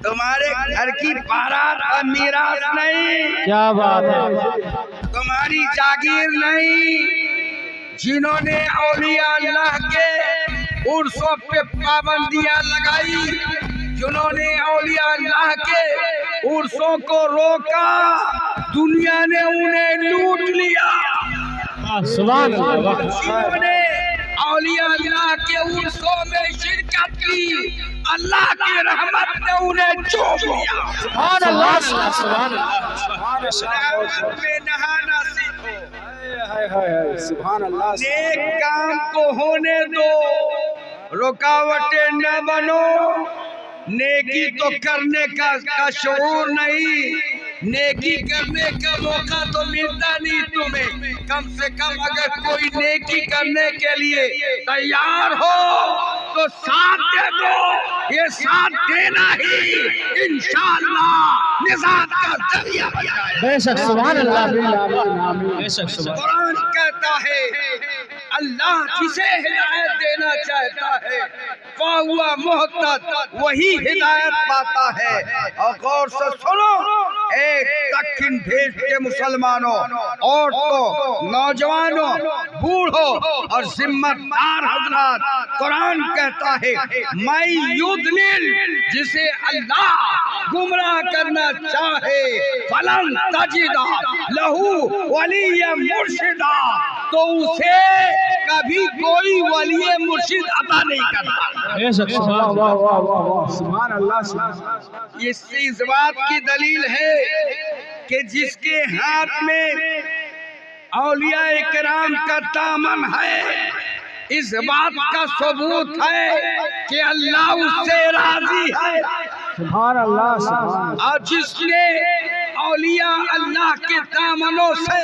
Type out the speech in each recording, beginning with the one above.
تمہارے گھر کی بارات کا میراث نہیں، کیا بات ہے، تمہاری جاگیر نہیں۔ جنہوں نے اولیاء اللہ کے عرصوں پہ پابندیاں لگائی، جنہوں نے اولیاء اللہ کے عرصوں کو روکا، دنیا نے انہیں لوٹ لیا۔ سبحان اللہ، جنہوں نے اولیاء اللہ کے عرصوں میں شرکت کی، اللہ کی رحمت نے انہیں چوم لیا۔ سبحان اللہ، سبحان رحمت میں نہانا سیکھو، سبحان اللہ، نیک کام کو ہونے دو، رکاوٹیں نہ بنو۔ نیکی تو کرنے کا شعور نہیں، نیکی کرنے کا موقع تو ملتا نہیں تمہیں۔ کم سے کم اگر کوئی نیکی کرنے کے لیے تیار ہو تو ساتھ دے دو، یہ ساتھ دینا ہی انشاءاللہ نجات کا ذریعہ بن جائے۔ بے شک سبحان اللہ، بے شک سبحان قرآن کہتا ہے اللہ جسے ہدایت دینا چاہتا ہے فَهُوَ مُهْتَدٍ، وہی ہدایت پاتا ہے۔ اور غور سے سنو، ایک دکن بھیج کے مسلمانوں، عورتوں، نوجوانوں، بوڑھوں اور ذمہ دار حضرات، قرآن کہتا ہے مَن یُضْلِلْ، جسے اللہ گمراہ کرنا چاہے فَلَن تَجِدَ لَهُ وَلِيًّا مُرْشِدًا، تو اسے کبھی کوئی ولی مرشد عطا نہیں کرتا۔ بے شک سبحان اللہ، اس بات کی دلیل ہے کہ جس کے ہاتھ میں اولیاء کرام کا دامن ہے، اس بات کا ثبوت ہے کہ اللہ اس سے راضی ہے۔ سبحان اللہ، اور جس نے اولیاء اللہ کے دامنوں سے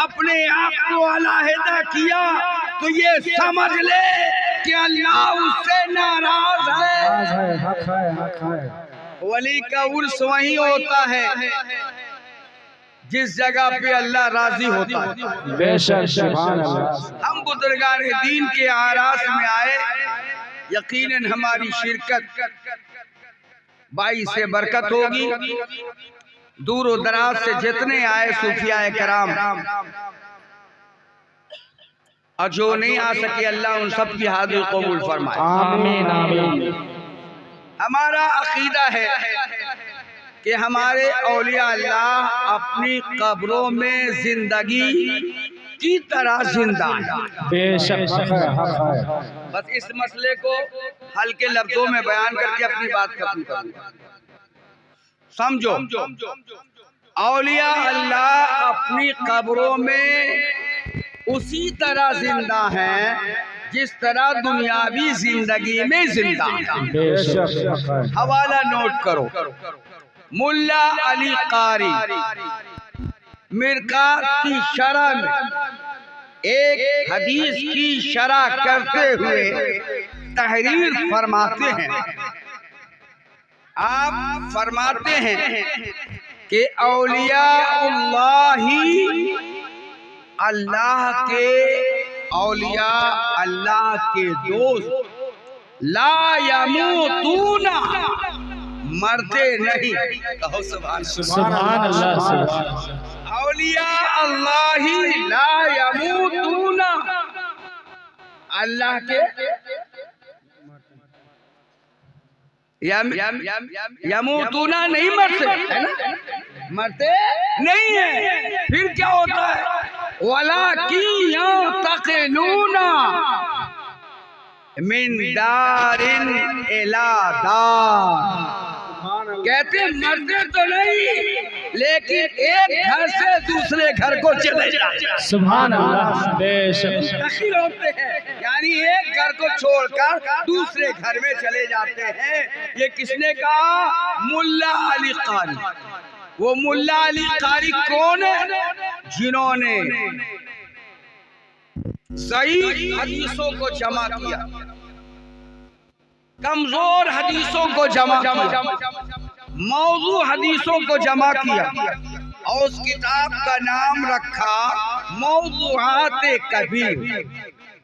اپنے آپ کو علیحدہ کیا تو یہ سمجھ لے کہ اللہ اس سے ناراض ہے۔ حق ہے، ولی کا عرس وہیں ہوتا ہے جس جگہ پہ اللہ راضی ہوتا ہے۔ بے شک سبحان اللہ، ہم بزرگان دین کے آراس میں آئے، یقیناً ہماری شرکت باعث برکت ہوگی۔ دور و دراز سے جتنے آئے صوفیاء کرام، اور جو نہیں آ سکے اللہ ان سب کی حاضری قبول فرمائے۔ آمین آمین۔ ہمارا عقیدہ ہے کہ ہمارے اولیاء اللہ اپنی قبروں میں زندگی کی طرح زندہ ہیں۔ بے شک حق ہے، بس اس مسئلے کو ہلکے لفظوں میں بیان کر کے اپنی بات ختم کروں گا۔ سمجھو، اولیاء اللہ اپنی قبروں میں اسی طرح زندہ ہیں جس طرح دنیاوی زندگی میں زندہ ہیں۔ بے شک حق ہے، حوالہ نوٹ کرو، ملا علی قاری مرقات کی شرح میں ایک حدیث کی شرح کرتے ہوئے تحریر فرماتے ہیں۔ آپ فرماتے ہیں کہ اولیاء اللہ اللہ کے اولیاء اللہ کے دوست لا یموتون، مرتے نہیں۔ کہو سبحان اللہ، اولیاء اللہ لا یموتون، اللہ کے یموتون نہیں مرتے، ہے نا؟ مرتے نہیں ہیں، پھر کیا ہوتا ہے؟ وَلَكِنْ يَنْتَقِلُونَ مِنْ دَارٍ إِلَى دَارٍ، کہتے ہیں مرتے تو نہیں لیکن ایک گھر سے دوسرے گھر کو چلے جاتے ہیں۔ سبحان اللہ، بے شک منتقل ہوتے ہیں، یعنی ایک گھر کو چھوڑ کر دوسرے گھر میں چلے جاتے ہیں۔ یہ کس نے کہا؟ ملا علی قاری۔ وہ ملا علی قاری کون ہے؟ جنہوں نے صحیح حدیثوں کو جمع کیا، کمزور حدیثوں کو جمع کیا، موضوع حدیثوں کو جمع کیا، اور اس کتاب کا نام رکھا موضوعات کبیر۔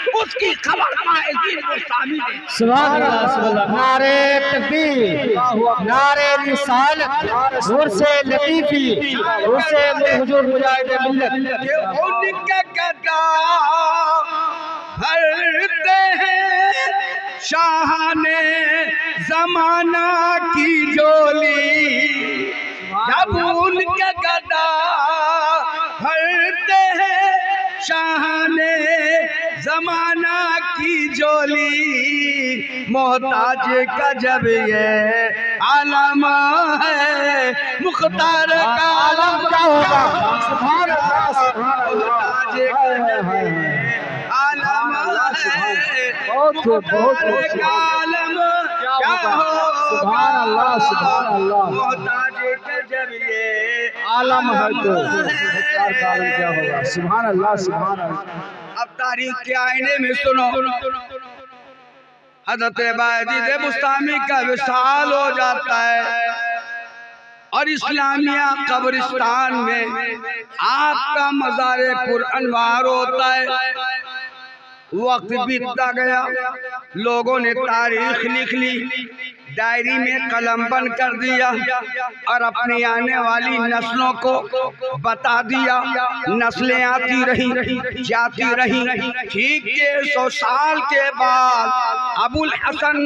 اس کی خبر باعزید بستامی نے سبحان اللہ سبحان اللہ نعرے تکبیر نعرے رسالت عرص لطیفی عرص حضور مجاہد ملت کہ ان کے گدا بھرتے ہیں شاہان زمانہ کی جولی جب ان کے گدا بھرتے ہیں شاہان زمانہ کی جولی محتاج کا جب یہ عالم ہے مختار کا عالم کیا ہوگا سبحان اللہ سبحان محتاج کا جب یہ عالم ہے بہت مختار کا عالم کیا ہوگا سبحان اللہ سبحان اللہ محتاج کا جب یہ عالم ہے تو مختار کا عالم کیا ہوگا سبحان اللہ سبحان اللہ اب تاریخ کے آئینے میں سنو حضرت باعزید بستامی کا وصال ہو جاتا ہے اور اسلامیہ قبرستان میں آپ کا مزار پر انوار ہوتا ہے وقت بیتتا گیا لوگوں نے تاریخ لکھ لی ڈائری میں قلم بند کر دیا اور اپنی آنے والی نسلوں کو بتا دیا نسلیں آتی رہی جاتی رہی ٹھیک 150 سال کے بعد ابو الحسن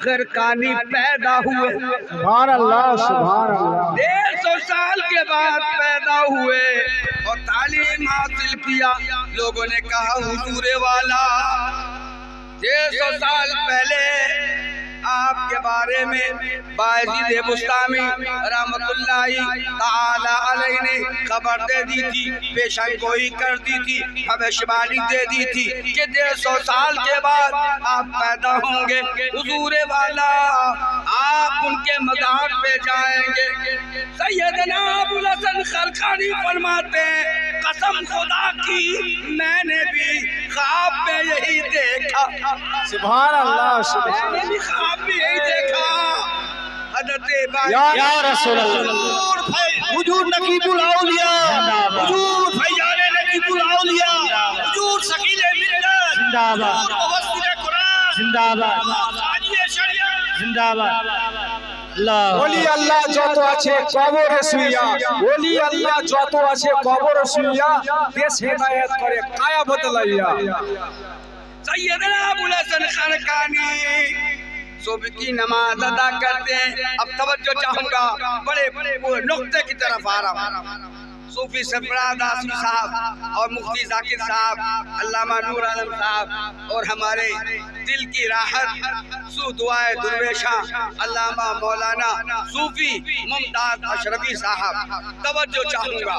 خرقانی پیدا ہوئے سبحان اللہ سبحان اللہ 150 سال کے بعد پیدا ہوئے اور تعلیم حاصل کیا لوگوں نے کہا حضور والا 150 سال پہلے آپ کے بارے میں باعزید بستامی رحمت اللہ تعالی علیہ نے خبر دے دی تھی پیشن گوئی کر دی تھی بھوشیوانی دے دی تھی کہ 150 سال کے بعد آپ پیدا ہوں گے حضور والا آپ ان کے مزار پہ جائیں گے سیدنا ابو الحسن خرقانی فرماتے ہیں قسم خدا کی میں نے بھی خواب میں یہی دیکھا سبحان اللہ میں سبحان نے بھی خواب میں یہی دیکھا حضرت یا رسول اللہ حضور نقیب الاولیاء حضور فیضان نقیب الاولیاء حضور ثقیل ملت زندہ باد حضور مفسر قرآن زندہ باد حاجی شریعت زندہ باد اللہ ওলি আল্লাহ যত আছে কবরে শুইয়া ওলি আল্লাহ যত আছে কবরে শুইয়া দেশ হেদায়েত করে কায়া বদলাইয়া سیدنا ابو الحسن خرقانی صبح کی نماز ادا کرتے ہیں اب توجہ چاہوں گا بڑے نقطے کی طرف آ رہا ہوں صوفی سرفراز آصفی صاحب اور مفتی ذاکر صاحب علامہ نور عالم صاحب اور ہمارے دل کی راحت سو دعائے درویشاں علامہ مولانا صوفی ممتاز اشرفی صاحب توجہ چاہوں گا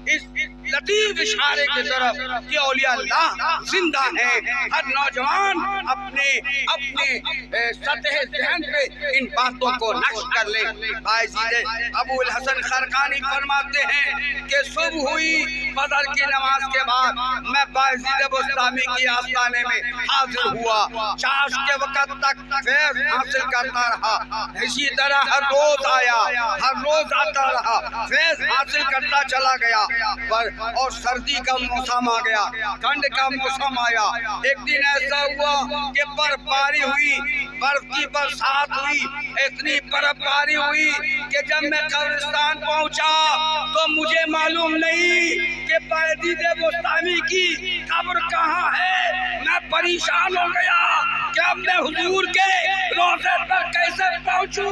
اس لطیف اشارے کی طرف کہ اولیاء اللہ زندہ ہیں ہر نوجوان اپنے سطح ذہن پہ ان باتوں کو نقش کر لے باعزید ابو الحسن خرقانی فرماتے ہیں کہ صبح ہوئی فجر کی نماز کے بعد میں باعزید بستامی کی آستانے میں حاضر ہوا چاش کے وقت تک فیض حاصل کرتا رہا اسی طرح ہر روز آیا ہر روز آتا رہا فیض حاصل کرتا چلا گیا اور سردی کا موسم آ گیا ٹھنڈ کا موسم آیا ایک دن ایسا ہوا کہ برف باری ہوئی برف کی برسات ہوئی اتنی برف باری ہوئی کہ جب میں قبرستان پہنچا تو مجھے معلوم نہیں کہ باعزید بستامی کی قبر کہاں ہے میں پریشان ہو گیا کہ اب میں حضور کے روضے پر کیسے پہنچوں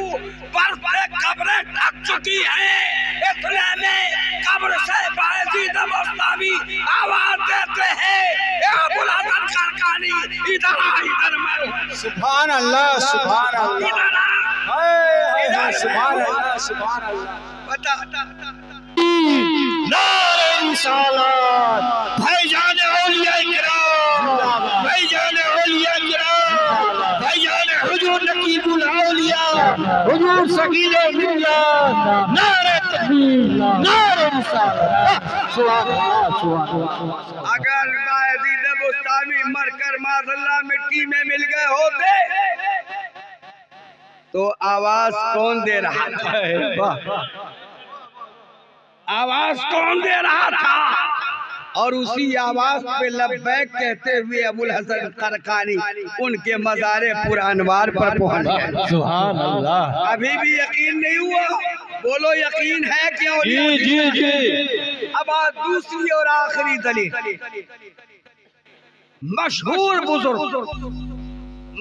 برف سے قبریں ڈھک چکی ہیں اتنے میں قبر سے باعزید بستامی آواز دیتے ہیں اے ابو الحسن خرقانی ادھر آ ادھر میں ہوں سبحان اللہ سبحان اللہ ادھر آ سبحان اللہ سبحان اللہ بتا نعرہ رسالت بھائی جان اولیاء کرام بھائی جان اولیاء کرام بھائی جان حضور نقیب الاولیاء حضور ثقیل ملت نعرہ تکبیر نعرہ رسالت سبحان اللہ سبحان اللہ اگر باعزید بستامی مر کر معاذ اللہ مٹی میں مل گئے ہوتے تو آواز کون دے رہا تھا آواز کون دے رہا تھا اور اسی آواز پہ لبیک کہتے ہوئے ابوالحسن قرقانی ان کے مزار پر انوار پر پہنچ گئے. سبحان اللہ. ابھی بھی یقین نہیں ہوا؟ بولو یقین ہے کیا؟ جی جی جی. اب دوسری اور آخری دلیل، مشہور بزرگ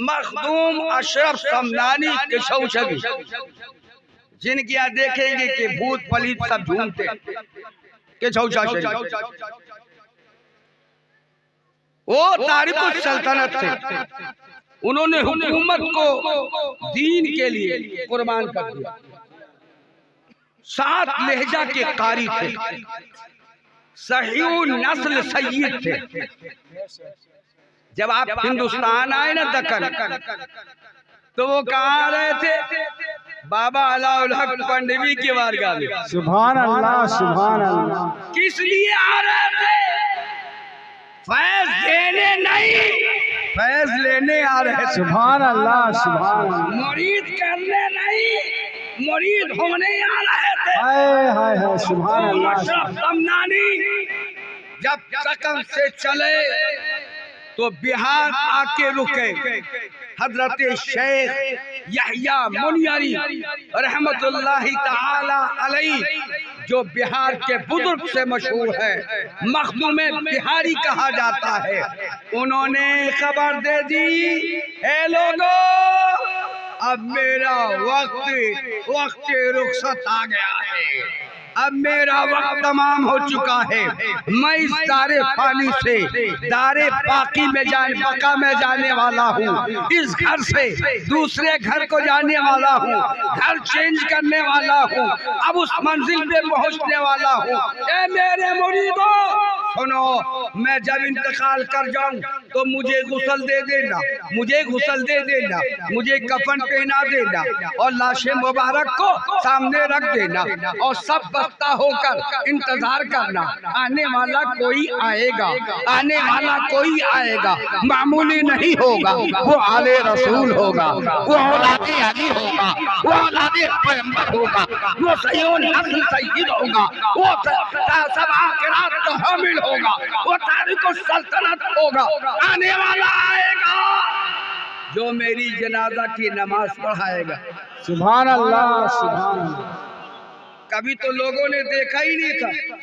مخدوم اشرف سمنانی کے شوشگی، جن کی آپ دیکھیں گے کہ بھوت پلیت سب جھومتے کہ چھوچا شریف، وہ تارک السلطنت تھے. انہوں نے حکومت کو دین کے لیے قربان کر دیا. 7 لہجہ کے قاری تھے، صحیح نسل سید تھے. جب آپ ہندوستان آئے نا دکن، تو وہ کہاں آ رہے تھے؟ بابا علاء الحق پنڈوی کی بارگاہ میں. سبحان اللہ سبحان اللہ. کس لیے آ رہے تھے؟ فیض دینے نہیں، فیض لینے آ رہے تھے. سبحان اللہ سبحان اللہ. مرید کرنے نہیں، مرید ہونے آ رہے تھے. ہائے ہائے ہائے سبحان اللہ. اشرف سمنانی جب دکن سے چلے تو بہار آ کے رکے. حضرت شیخ یحییٰ منیری رحمت اللہ تعالی علیہ، جو بہار کے بزرگ سے مشہور ہے، مخدوم بہاری کہا جاتا ہے، انہوں نے خبر دے دی، اے لوگو اب میرا وقت رخصت آ گیا ہے، اب میرا وقت تمام ہو چکا ہے. میں اس دار فانی سے دار باقی میں بقا میں جانے والا ہوں. اس گھر سے دوسرے گھر کو جانے والا ہوں، گھر چینج کرنے والا ہوں، اب اس منزل پہ پہنچنے والا ہوں. اے میرے مریدو سنو، میں جب انتقال کر جاؤں تو مجھے غسل دے دینا، مجھے غسل دے دینا، مجھے کفن پہنا دینا اور لاش مبارک کو سامنے رکھ دینا، اور سب بستہ ہو کر انتظار کرنا. آنے والا کوئی آئے گا، آنے والا کوئی آئے گا، معمولی نہیں ہوگا، وہ آل رسول ہوگا، وہ اولاد علی ہوگا، وہ اولاد پیغمبر ہوگا، وہ صحیح نسل سید ہوگا، وہ سب آخرات کا حامل ہوگا، وہ تارک السلطنت ہوگا. آنے والا آئے گا جو میری جنازہ کی نماز پڑھائے گا. سبحان اللہ سبحان اللہ. کبھی تو لوگوں نے دیکھا ہی نہیں تھا،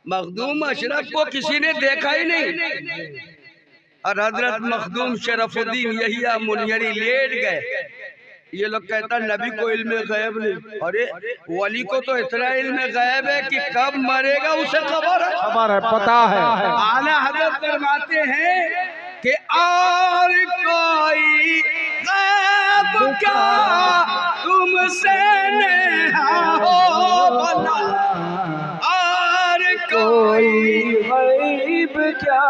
مخدوم اشرف کو کسی نے دیکھا ہی نہیں، اور حضرت مخدوم شرف الدین یحییٰ منیری لیٹ گئے. یہ لوگ کہتا نبی کو علم غیب نہیں، ارے ولی کو تو اتنا علم غیب ہے کہ کب مرے گا اسے خبر ہے، خبر ہے، پتہ ہے. اعلیٰ حضرت فرماتے ہیں کہ اور کوئی غیب کیا تم سے نیہا ہو بھلا، اور کوئی غیب کیا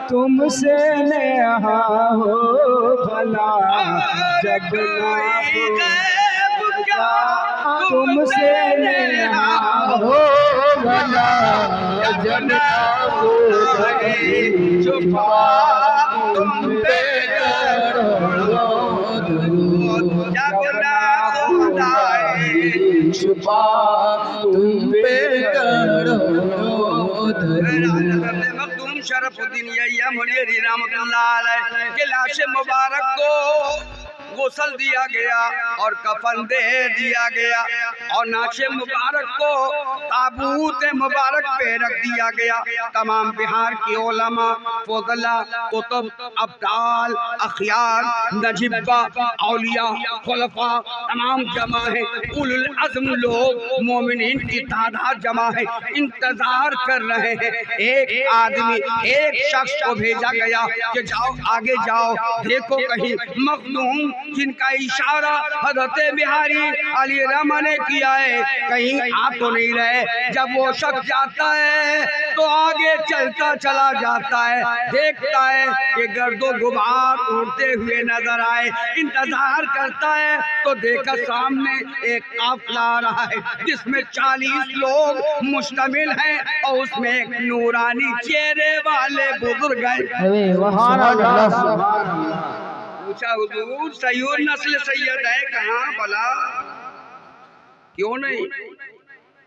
تم سے نیہا ہو بھلا، جب کوئی غیب کیا تم سے نیہا ہو بھلا، جب چھپا تم پہ کرو درود، جب نہ خدائے چھپا تم پہ کرو درود. مخدوم شرف الدین یحییٰ منیری رحمت اللہ علیہ کے لاش مبارک کو غسل دیا گیا اور کفن دے دیا گیا، اور نعش مبارک کو تابوت مبارک پہ رکھ دیا گیا. تمام بہار کی علماء، فضلاء، کتب، ابدال، اخیار، نجبہ، اولیاء، خلفاء تمام جمع ہیں. اولو العزم لوگ، مومنین کی تعداد جمع ہے، انتظار کر رہے ہیں. ایک آدمی، ایک شخص کو بھیجا گیا کہ جاؤ آگے جاؤ، دیکھو کہیں مخدوم جن کا اشارہ حضرت بہاری علی رحمہ نے کیا ہے کہیں آ تو نہیں رہے. جب وہ شخص جاتا ہے تو آگے چلتا چلا جاتا ہے، دیکھتا ہے کہ گرد و غبار اڑتے ہوئے نظر آئے. انتظار کرتا ہے تو دیکھا سامنے ایک قافلہ آ رہا ہے جس میں 40 لوگ مشتمل ہیں، اور اس میں ایک نورانی چہرے والے بزرگ ہیں. سبحان اللہ سبحان اللہ. پوچھا حضور سیور نسل سید ہے کہاں بلا؟ کیوں نہیں؟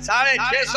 650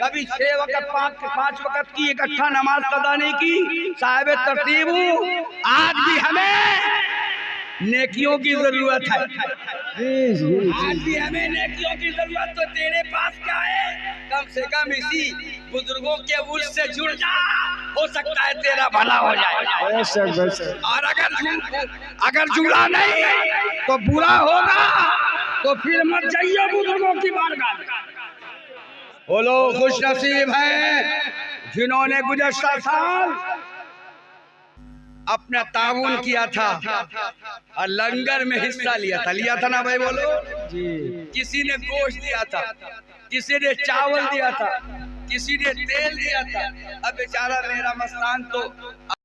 کبھی 6 وقت 5 وقت کی اکٹھا نماز ادا نہیں کی، صاحب ترتیب ہوں، آج بھی ہمیں نیکیوں کی ضرورت ہے، آج بھی ہمیں نیکیوں کی ضرورت، تو تیرے پاس کیا ہے؟ کم سے کم اسی بزرگوں کے ورث سے جڑ جا، ہو سکتا ہے تیرا بھلا ہو جائے، اور اگر جڑا نہیں تو برا ہوگا، تو پھر مت جائیے بزرگوں کی بارگاہ میں۔ وہ لوگ خوش نصیب ہیں جنہوں نے گزشتہ سال اپنا تعاون کیا تھا اور لنگر میں حصہ لیا تھا نا بھائی، بولو، کسی نے گوشت دیا تھا، کسی نے چاول دیا تھا، کسی نے تیل دیا تھا۔ اب بیچارہ میرا مستان تو